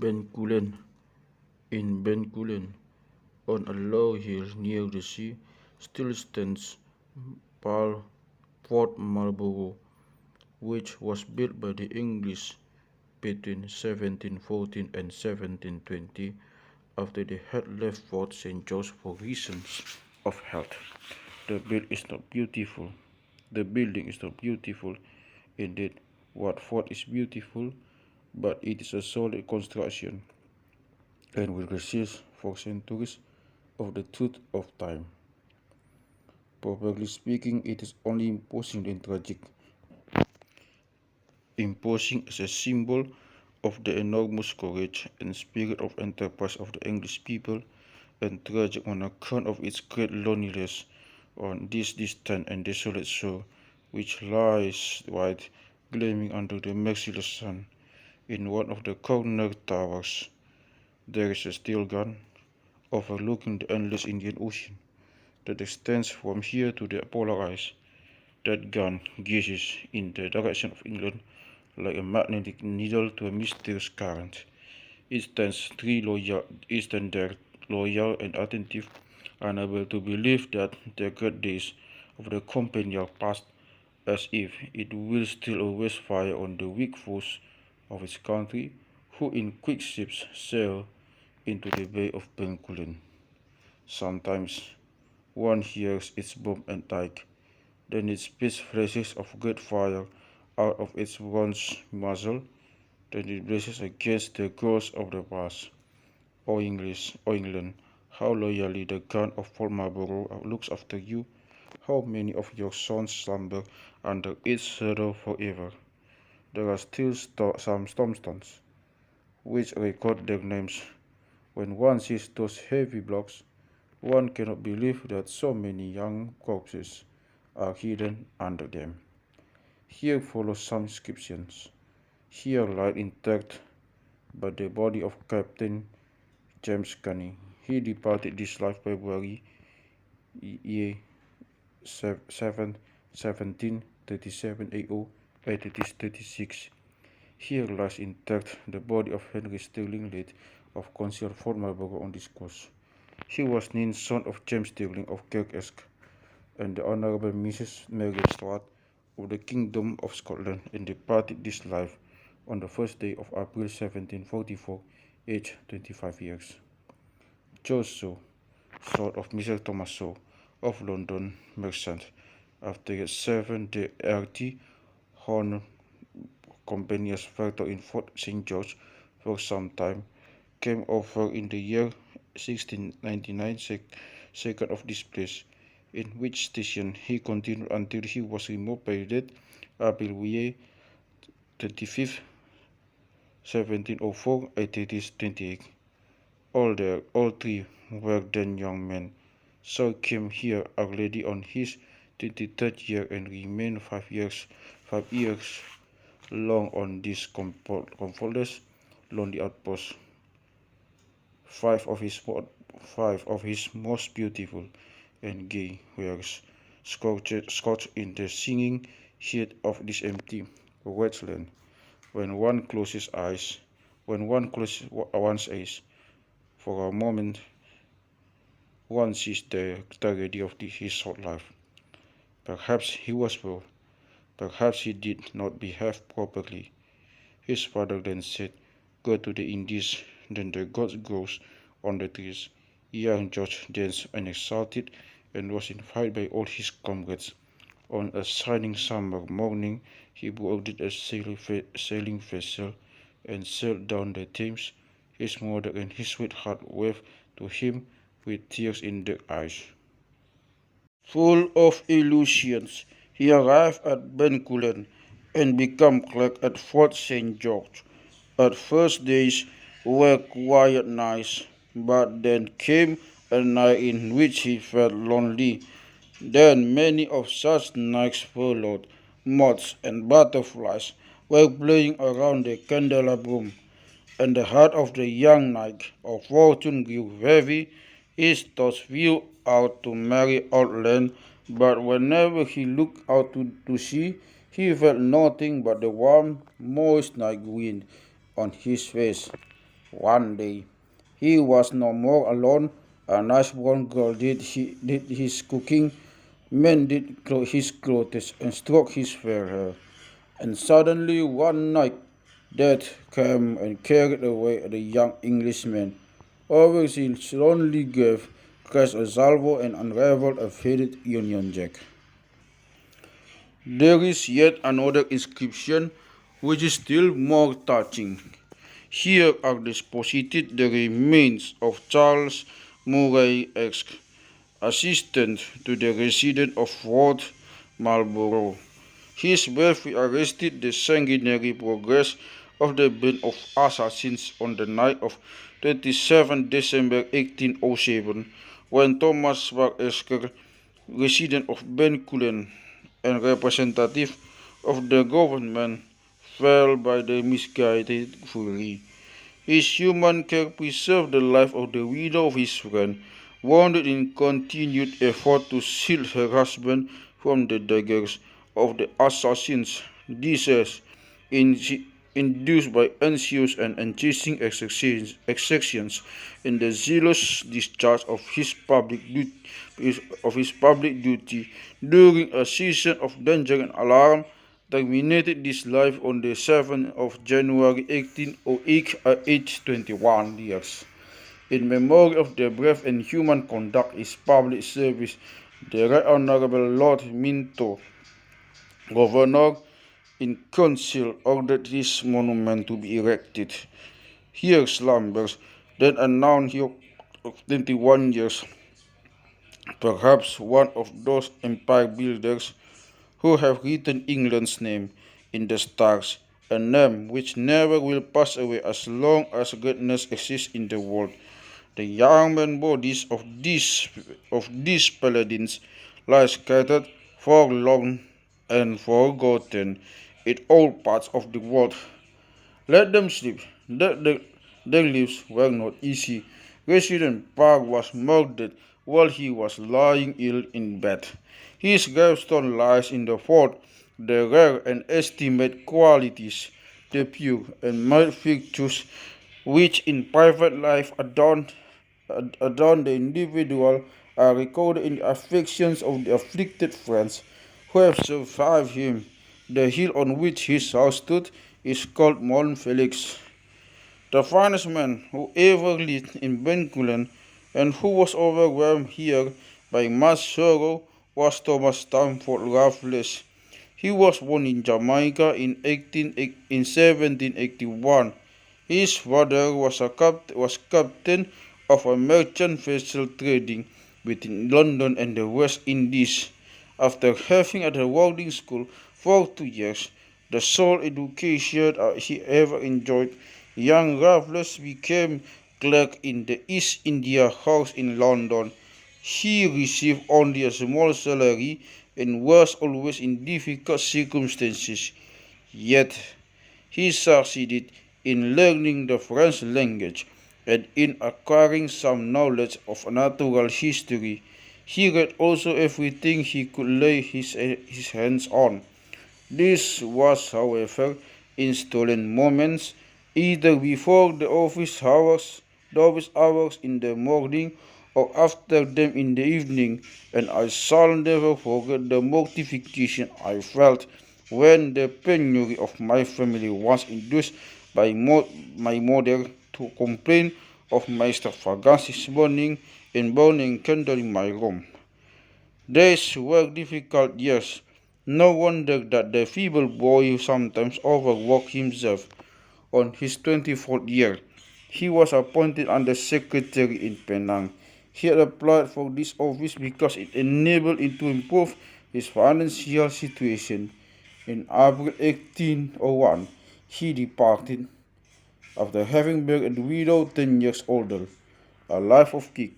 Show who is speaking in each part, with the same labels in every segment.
Speaker 1: Benkoelen. In Benkoelen, on a low hill near the sea, still stands Fort Marlborough, which was built by the English between 1714 and 1720 after they had left Fort St. George for reasons of health. The building is not beautiful. The building is not beautiful. Indeed, what fort is beautiful, but it is a solid construction and will resist for centuries of the truth of time. Properly speaking, it is only imposing and tragic. Imposing as a symbol of the enormous courage and spirit of enterprise of the English people, and tragic on account of its great loneliness on this distant and desolate shore, which lies white, gleaming under the merciless sun. In one of the corner towers, there is a steel gun overlooking the endless Indian Ocean that extends from here to the polar ice. That gun gazes in the direction of England like a magnetic needle to a mysterious current. It stands there loyal and attentive, unable to believe that the great days of the company are past, as if it will still always fire on the weak foes of its country, who in quick ships sail into the Bay of Benkoelen. Sometimes one hears its boom and tike, then it spits flashes of great fire out of its bronze muzzle, then it braces against the growls of the brass. O English, O England, how loyally the gun of Fort Marlborough looks after you, how many of your sons slumber under its shadow forever. There are still some tombstones which record their names. When one sees those heavy blocks, one cannot believe that so many young corpses are hidden under them. Here follow some inscriptions. Here lies intact but the body of Captain James Cunning. He departed this life February year 1737 AO at it is 36. Here lies intact the body of Henry Stirling, late of Council Fort Marlborough on this coast. He was named son of James Stirling of Kirkesk and the Honourable Mrs. Mary Stuart of the Kingdom of Scotland, and departed this life on the first day of April 1744, aged 25 years. George Shaw, son of Mr. Thomas Shaw of London merchant, after he served the RT Horn Company as factor in Fort St. George for some time, came over in the year 1699, second of this place, in which station he continued until he was removed by death, April 25th, 1704, at 28. All three were then young men. So came here Our Lady on his 23rd year and remained 5 years long on this comfortless, lonely outpost. Five of his most beautiful and gay were scorched in the singing heat of this empty wasteland. When one closes one's eyes for a moment, one sees the tragedy of his short life. Perhaps he was poor. Perhaps he did not behave properly. His father then said, "Go to the Indies, then the gods grows on the trees." Young George danced and exulted and was invited by all his comrades. On a shining summer morning, he boarded a sailing vessel and sailed down the Thames. His mother and his sweetheart waved to him with tears in their eyes. Full of illusions, he arrived at Benkoelen and became clerk at Fort St. George. At first days were quiet nights, but then came a night in which he felt lonely. Then many of such nights followed. Moths and butterflies were playing around the candelabrum, and the heart of the young knight of fortune grew heavy. His thoughts flew out to merry old land, but whenever he looked out to sea, he felt nothing but the warm, moist night wind on his face. One day, he was no more alone. A nice brown girl did his cooking, mended his clothes, and stroked his fair hair. And suddenly one night, death came and carried away the young Englishman. Over his lonely grave crashed a salvo and unraveled a faded Union Jack. There is yet another inscription which is still more touching. Here are deposited the remains of Charles Murray X, assistant to the resident of Fort Marlborough. His bravery arrested the sanguinary progress of the band of assassins on the night of 27 December 1807, when Thomas Esker, resident of Benkoelen and representative of the government, fell by the misguided fury. His human care preserved the life of the widow of his friend, wounded in continued effort to shield her husband from the daggers of the assassins. Disease induced by anxious and unceasing exactions in the zealous discharge of his public duty during a season of danger and alarm, terminated his life on the 7th of January 1808 at age 21 years. In memory of their brave and human conduct in public service, the Right Honorable Lord Minto, Governor in Council, ordered this monument to be erected. Here slumbers, then announced he of 21 years, perhaps one of those empire builders who have written England's name in the stars, a name which never will pass away as long as greatness exists in the world. The young men bodies of these paladins lie scattered, forlorn and forgotten in all parts of the world. Let them sleep. Their lives were not easy. Resident Park was murdered while he was lying ill in bed. His gravestone lies in the fort. The rare and estimate qualities, the pure and mild virtues which in private life adorn the individual are recorded in the affections of the afflicted friends who have survived him. The hill on which his house stood is called Mount Felix. The finest man who ever lived in Benkoelen and who was overwhelmed here by much sorrow was Thomas Stamford Raffles. He was born in Jamaica in 1781. His father was captain of a merchant vessel trading between London and the West Indies. After having at a boarding school for 2 years, the sole education he ever enjoyed, young Raffles became clerk in the East India House in London. He received only a small salary and was always in difficult circumstances. Yet he succeeded in learning the French language and in acquiring some knowledge of natural history. He read also everything he could lay his hands on. This was, however, in stolen moments, either before the office hours in the morning or after them in the evening, and I shall never forget the mortification I felt when the penury of my family was induced by my mother to complain of my extravagances burning candle in my room. These were difficult years. No wonder that the feeble boy sometimes overworked himself. On his 24th year, he was appointed under secretary in Penang. He had applied for this office because it enabled him to improve his financial situation. In April 1801, he departed after having married a widow 10 years older. A life of kick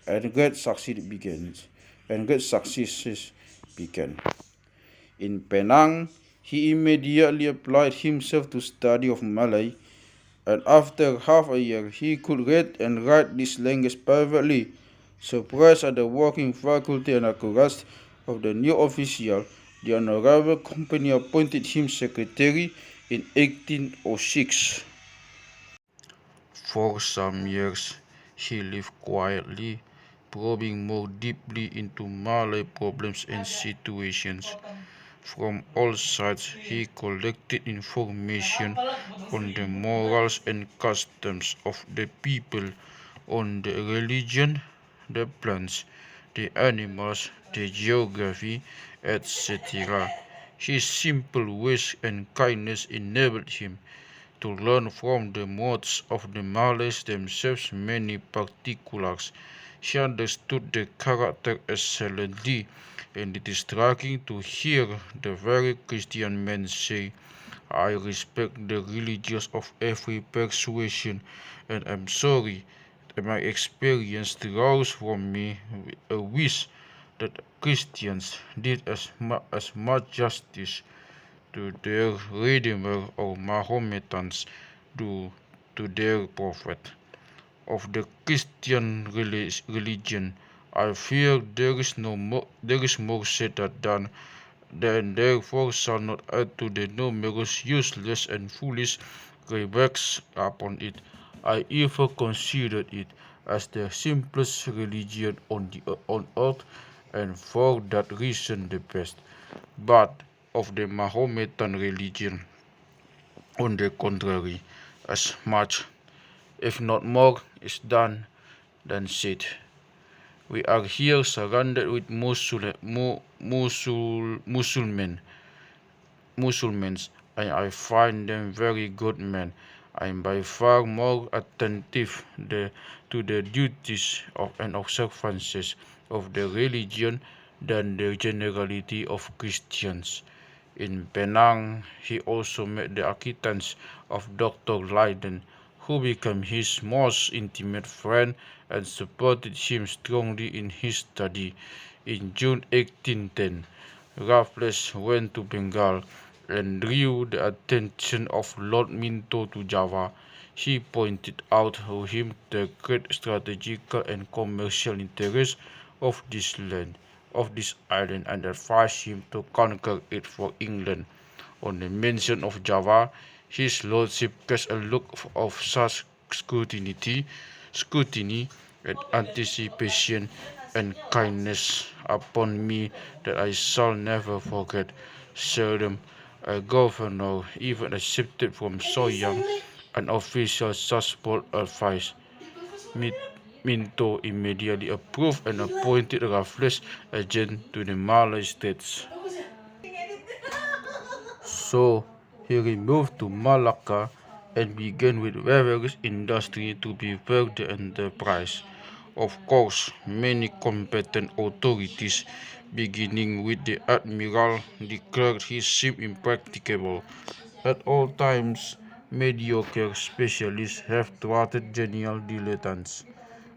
Speaker 1: and great successes began. In Penang, he immediately applied himself to study of Malay, and after half a year he could read and write this language perfectly. Surprised at the working faculty and accuracy of the new official, the Honorable Company appointed him secretary in 1806. For some years, he lived quietly, probing more deeply into Malay problems and situations. From all sides, he collected information on the morals and customs of the people, on the religion, the plants, the animals, the geography, etc. His simple ways and kindness enabled him to learn from the modes of the Malays themselves many particulars. She understood the character excellently, and it is striking to hear the very Christian men say, I respect the religions of every persuasion, and am sorry that my experience draws from me a wish that Christians did as much justice to their Redeemer or Mahometans do to their prophet. Of the Christian religion, I fear there is more said than done, and therefore shall not add to the numerous useless and foolish remarks upon it. I even considered it as the simplest religion on earth, and for that reason the best. But of the Mahometan religion, on the contrary, as much, if not more, is done than said. We are here surrounded with Muslims, and I find them very good men. I am by far more attentive to the duties and observances of the religion than the generality of Christians. In Penang, he also met the acquaintance of Dr. Leiden, who became his most intimate friend and supported him strongly in his study. In June 1810, Raffles went to Bengal and drew the attention of Lord Minto to Java. He pointed out to him the great strategical and commercial interest of this island, and advised him to conquer it for England. On the mention of Java, his lordship cast a look of such scrutiny and anticipation and kindness upon me that I shall never forget. Seldom a governor even accepted from so young an official such bold advice. Minto immediately approved and appointed Raffles agent to the Malay states. So he removed to Malacca and began with various industry to prepare the enterprise. Of course, many competent authorities, beginning with the admiral, declared his ship impracticable. At all times, mediocre specialists have thwarted genial dilettantes,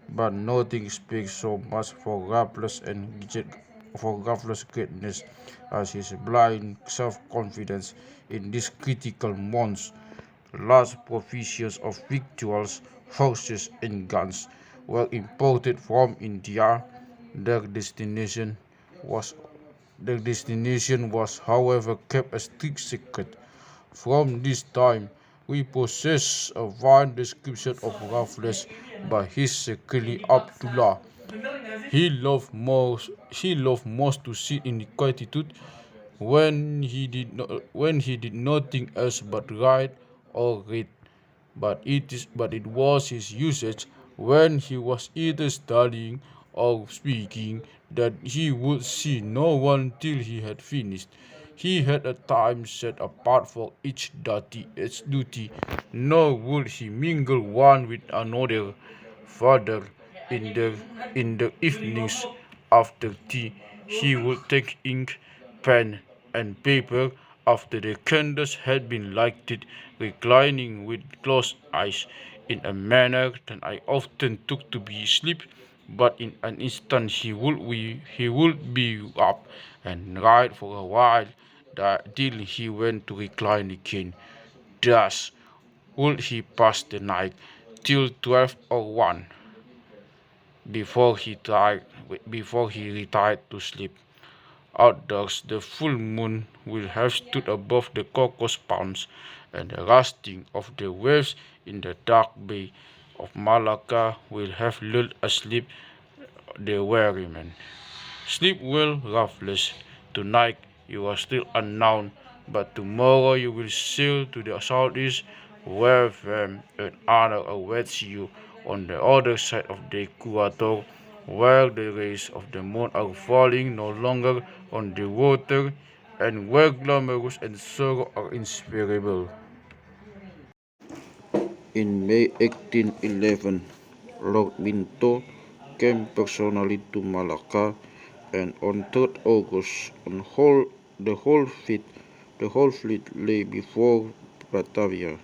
Speaker 1: but nothing speaks so much for Raffles' greatness as his blind self-confidence in these critical months. Large provisions of victuals, horses, and guns were imported from India. Their destination was their destination was, however, kept a strict secret. From this time, we possess a fine description of Raffles by his secretary Abdullah. He loved most to sit in quietude when he did nothing else but write or read. But it was his usage when he was either studying or speaking that he would see no one till he had finished. He had a time set apart for each duty, nor would he mingle one with another. Further, in the evenings after tea, he would take ink, pen, and paper after the candles had been lighted, reclining with closed eyes, in a manner that I often took to be sleep, but in an instant he would be up and write for a while till he went to recline again. Thus would he pass the night till 12 or 1 before he retired to sleep. Outdoors, the full moon will have stood above the cocos palms, and the rusting of the waves in the dark bay
Speaker 2: of Malacca will have lulled asleep the weary man. Sleep well, Raffles. Tonight you are still unknown, but tomorrow you will sail to the southeast, where fame and honor awaits you on the other side of the equator, where the rays of the moon are falling no longer on the water, and where glamorous and sorrow are inseparable.
Speaker 1: In May 1811, Lord Minto came personally to Malacca, and on 3rd August the whole fleet lay before Batavia.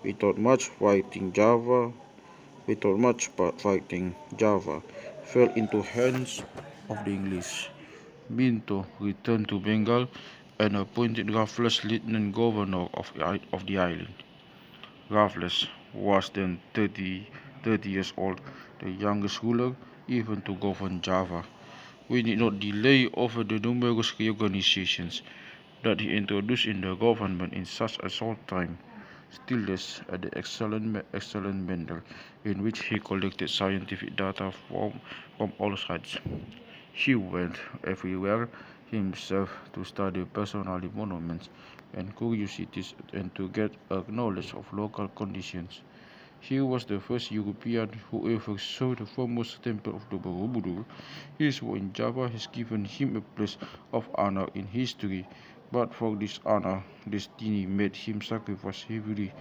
Speaker 1: Without much fighting, Java fell into hands of the English. Minto returned to Bengal and appointed Raffles lieutenant governor of the island. Raffles was then 30 years old, the youngest ruler even to govern Java. We need not delay over the numerous reorganizations that he introduced in the government in such a short time, still less at the excellent manner in which he collected scientific data from all sides. He went everywhere himself to study personally monuments and curiosities and to get a knowledge of local conditions. He was the first European who ever saw the famous temple of the Borobudur. His war in Java has given him a place of honor in history, but for this honor, destiny made him sacrifice heavily.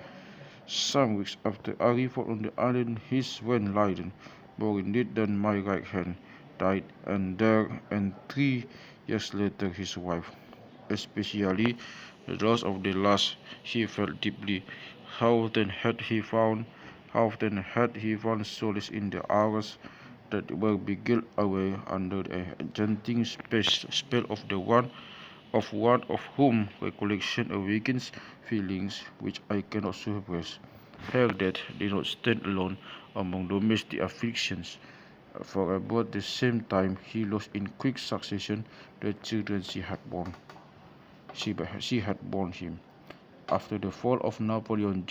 Speaker 1: Some weeks after arrival on the island, his friend Leiden, more indeed than my right hand, died, and 3 years later his wife. Especially the loss of the last, he felt deeply. How often had he found, how often had he found solace in the hours that were beguiled away under the enchanting spell of the one of whom recollection awakens feelings which I cannot suppress. Her death did not stand alone among domestic afflictions, for about the same time he lost in quick succession the children she had borne him. After the fall of Napoleon,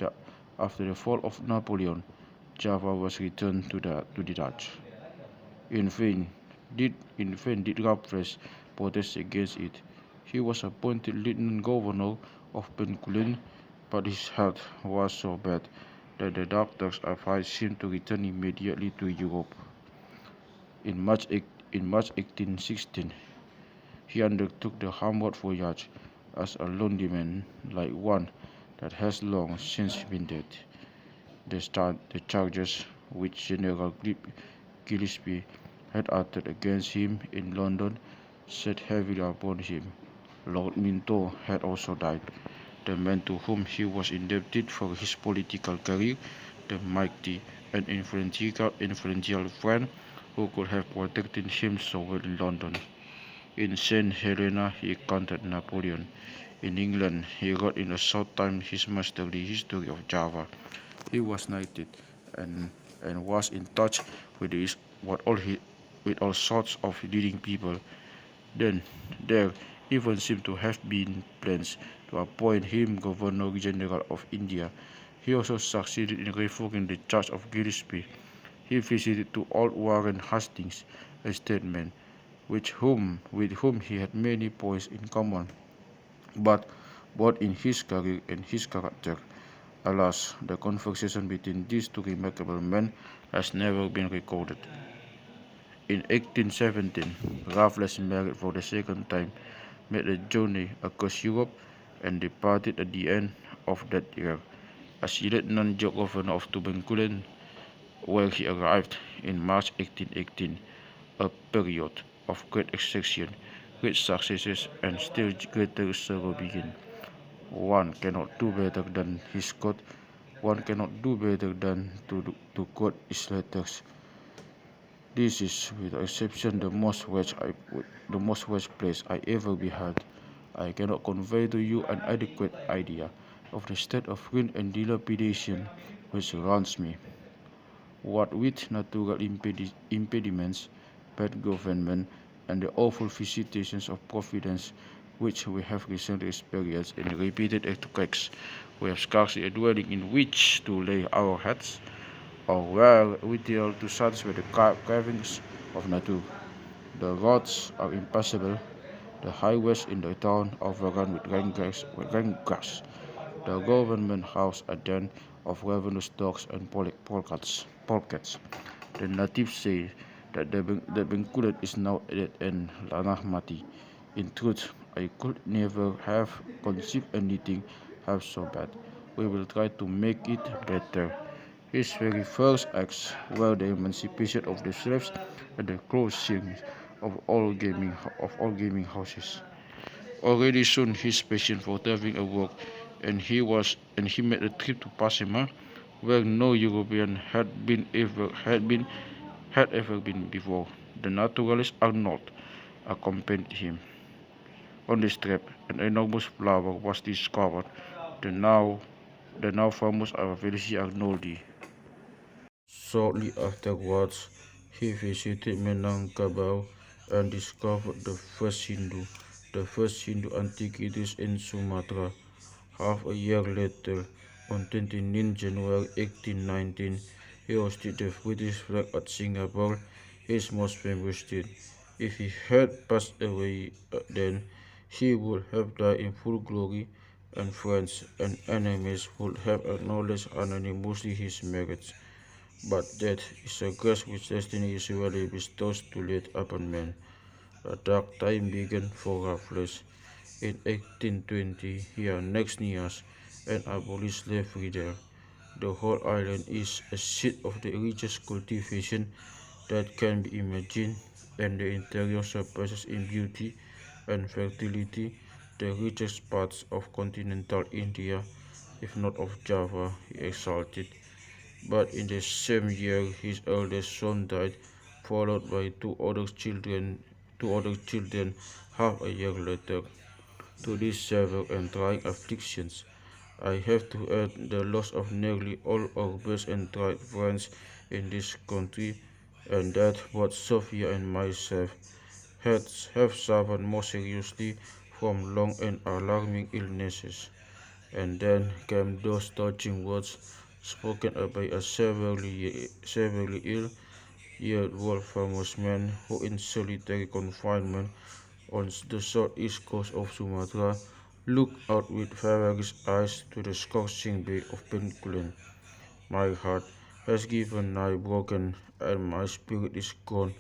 Speaker 1: Java was returned to the Dutch. In vain did Raffles protest against it. He was appointed lieutenant governor of Benkoelen, but his health was so bad that the doctors advised him to return immediately to Europe. In March, in March 1816, he undertook the homeward voyage as a lonely man, like one that has long since been dead. The charges which General Gillespie had uttered against him in London sat heavily upon him. Lord Minto had also died, the man to whom he was indebted for his political career, the mighty and influential friend who could have protected him so well in London. In St. Helena he encountered Napoleon. In England he wrote in a short time his masterly history of Java. He was knighted and, and was in touch with, his, with all sorts of leading people. Then there even seemed to have been plans to appoint him Governor General of India. He also succeeded in revoking the charge of Gillespie. He visited to old Warren Hastings, a statesman with whom he had many points in common, but both in his career and his character. Alas, the conversation between these two remarkable men has never been recorded. In 1817, Raffles married for the second time, made a journey across Europe, and departed at the end of that year as lieutenant governor of Benkoelen, where he arrived in March 1818, a period of great extraction, great successes, and still greater sorrow began. One cannot do better than his quote. One cannot do better than to quote his letters. This is, without exception, the most wretched place I ever beheld. I cannot convey to you an adequate idea of the state of ruin and dilapidation which surrounds me. What with natural impediments, bad government, and the awful visitations of Providence which we have recently experienced in repeated earthquakes, we have scarcely a dwelling in which to lay our heads.
Speaker 2: or were ideal to satisfy the cravings of nature. The roads are impassable. The highways in the town overrun with rain grass. The government house a den of ravenous dogs and polecats. The natives say that the Benkoelen is now dead and Lanah mati. In truth, I could never have conceived anything half so bad. We will try to make it better. His very first acts were the emancipation of the slaves and the closing of all gaming houses. Already soon his passion for traveling awoke, and he made a trip to Pasima, where no European had ever been before. The naturalist Arnold accompanied him. On this trip, an enormous flower was discovered, the now the now famous Aravelsi Arnoldi. Shortly afterwards, he visited Minangkabau and discovered the first Hindu antiquities in Sumatra. Half a year later, on 29 January 1819, he hosted the British flag at Singapore, his most famous deed. If he had passed away then, he would have died in full glory, and friends and enemies would have acknowledged anonymously his merits. But death is a grace which destiny usually bestows too late upon men. A dark time began for Raffles. In 1820, he annexed Nias and abolished slavery there. The whole island is a seat of the richest cultivation that can be imagined, and the interior surpasses in beauty and fertility the richest parts of continental India, if not of Java, he exulted. But in the same year his eldest son died, followed by two other children half a year later. To these severe and trying afflictions, I have to add the loss of nearly all our best and tried friends in this country, and that both Sophia and myself have suffered more seriously from long and alarming illnesses. And then came those touching words spoken by a severely ill yet world famous man who, in solitary confinement on the southeast coast of Sumatra, looked out with feverish eyes to the scorching bay of Benkoelen. My heart has given nigh broken, and my spirit is gone.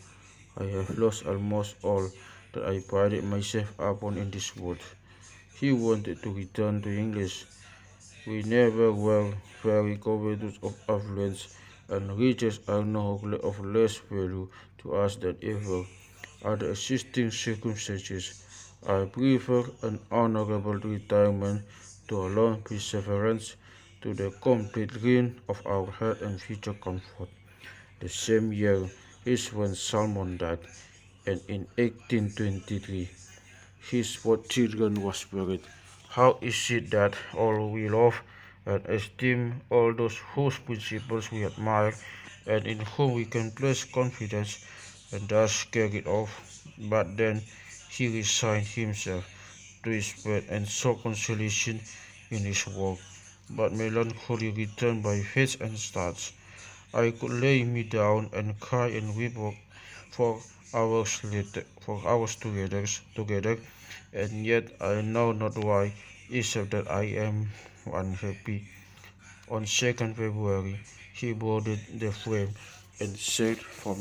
Speaker 2: I have lost almost all that I prided myself upon in this world. He wanted to return to English. We never were very covetous of affluence, and riches are now of less value to us than ever. Under existing circumstances, I prefer an honorable retirement to a long perseverance, to the complete ruin of our health and future comfort. The same year, his friend Salmon died, and in 1823, his four children was buried. How is it that all we love and esteem, all those whose principles we admire, and in whom we can place confidence, and thus carried off? But then he resigned himself to his fate and sought consolation in his work. But melancholy returned by fits and starts. I could lay me down and cry and weep for hours together, and yet I know not why, except that I am unhappy. On 2nd February, he boarded the frame and sailed for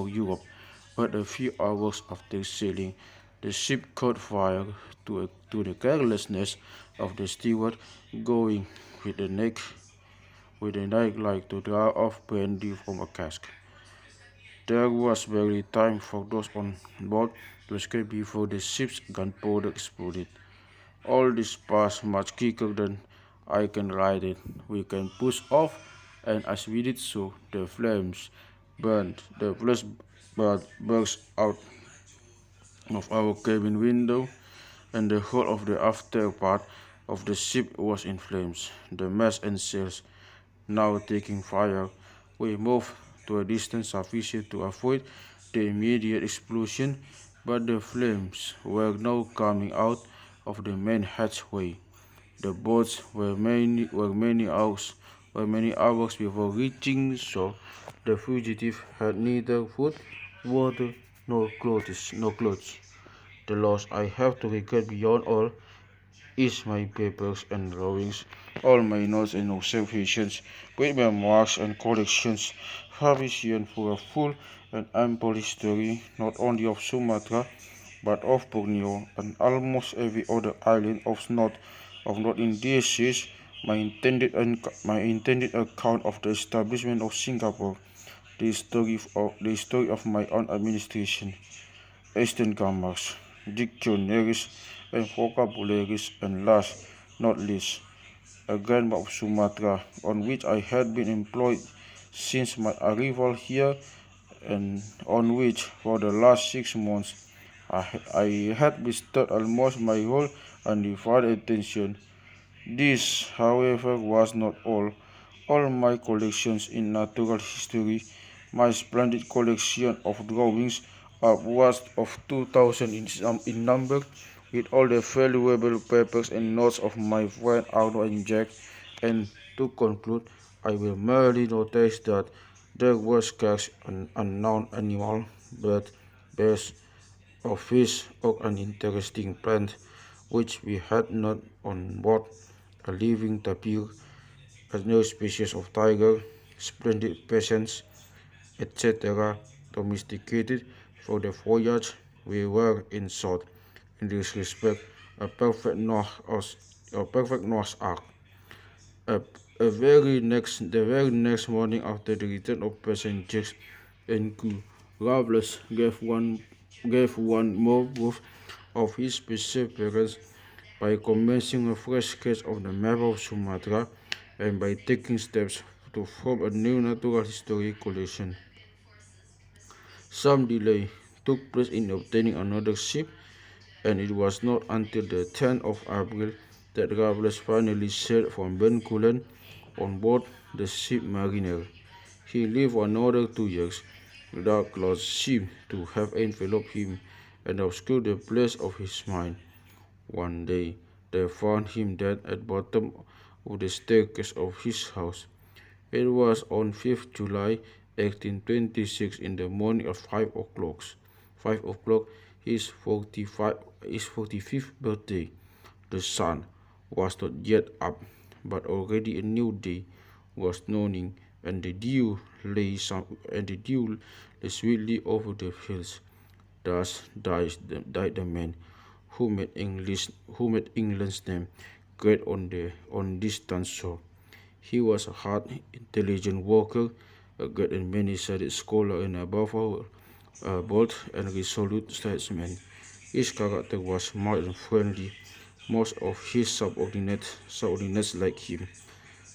Speaker 2: Europe. But a few hours after sailing, the ship caught fire to the carelessness of the steward, going with the neck like to draw off brandy from a cask. There was barely time for those on board to escape before the ship's gunpowder exploded. All this passed much quicker than I can write it. We can push off, and as we did so, the flames burned. The flash burst out of our cabin window, and the whole of the after part of the ship was in flames. The mast and sails now taking fire, we moved to a distance sufficient to avoid the immediate explosion, but the flames were now coming out of the main hatchway.
Speaker 1: The boats were many hours before reaching shore. The fugitive had neither food, water, nor clothes. The loss I have to record beyond all is my papers and drawings, all my notes and observations, with memoirs and collections, sufficient for a full and ample history not only of Sumatra but of Borneo and almost every other island of North Indonesia. My intended account of the establishment of Singapore, the history of my own administration, Eastern grammars, dictionaries, and vocabularies, and last, not least, a grand map of Sumatra, on which I had been employed since my arrival here, and on which, for the last 6 months, I had bestowed almost my whole undivided attention. This, however, was not all. All my collections in natural history, my splendid collection of drawings, upwards of 2,000 in number, with all the valuable papers and notes of my friend Arno and Jack, and to conclude, I will merely notice that there was scarce an unknown animal, bird, beast, or fish, or an interesting plant which we had not on board, a living tapir, a new species of tiger, splendid peasants, etc., domesticated for the voyage. We were, in short, in this respect, a perfect Noah's Ark. A, the very next morning after the return of passengers and crew, Raffles gave one more proof of his perseverance by commencing a fresh sketch of the map of Sumatra and by taking steps to form a new natural history collection. Some delay took place in obtaining another ship, and it was not until the 10th of April that Raffles finally sailed from Benkoelen on board the ship Mariner. He lived another 2 years. Dark clouds seemed to have enveloped him and obscured the place of his mind. One day they found him dead at the bottom of the staircase of his house. It was on 5th July 1826 in the morning at 5 o'clock. 5 o'clock, his 45th birthday. The sun was not yet up, but already a new day was dawning, and the dew lay sweetly over the hills. Thus died the man who made England's name great on distant shore. He was a hard, intelligent worker, a great and many-sided scholar, and above all, a bold and resolute statesman. His character was mild and friendly. Most of his subordinates liked him.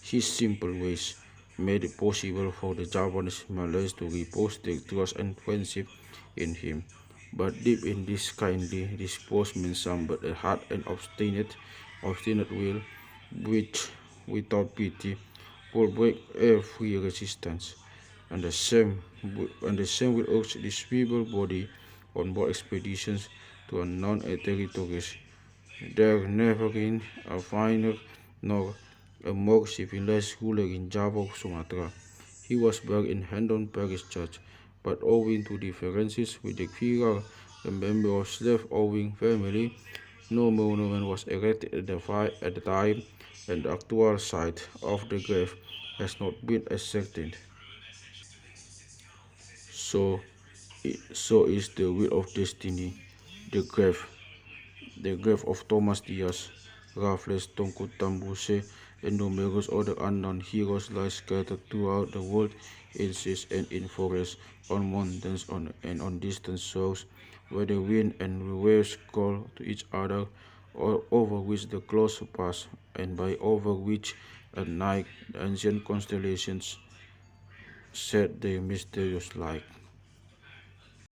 Speaker 1: His simple ways made it possible for the Japanese Malays to repose their trust and friendship in him. But deep in this kindly disposed man but a hard and obstinate will, which, without pity, would break every resistance. And the same will urge this feeble body on board expeditions to unknown territories. There never been a finer nor a more civilized ruler in Java, Sumatra. He was buried in Hendon Parish Church, but owing to differences with the Kira, a member of slave-owning family, no monument was erected at the time, and the actual site of the grave has not been ascertained. So, so is the will of destiny. The grave the grave of Thomas Diaz, Raffles, Tonku Tambuse, and numerous other unknown heroes lie scattered throughout the world in seas and in forests, on mountains and on distant shores, where the wind and the waves call to each other, or over which the clouds pass, and by over which at night the ancient constellations shed their mysterious light.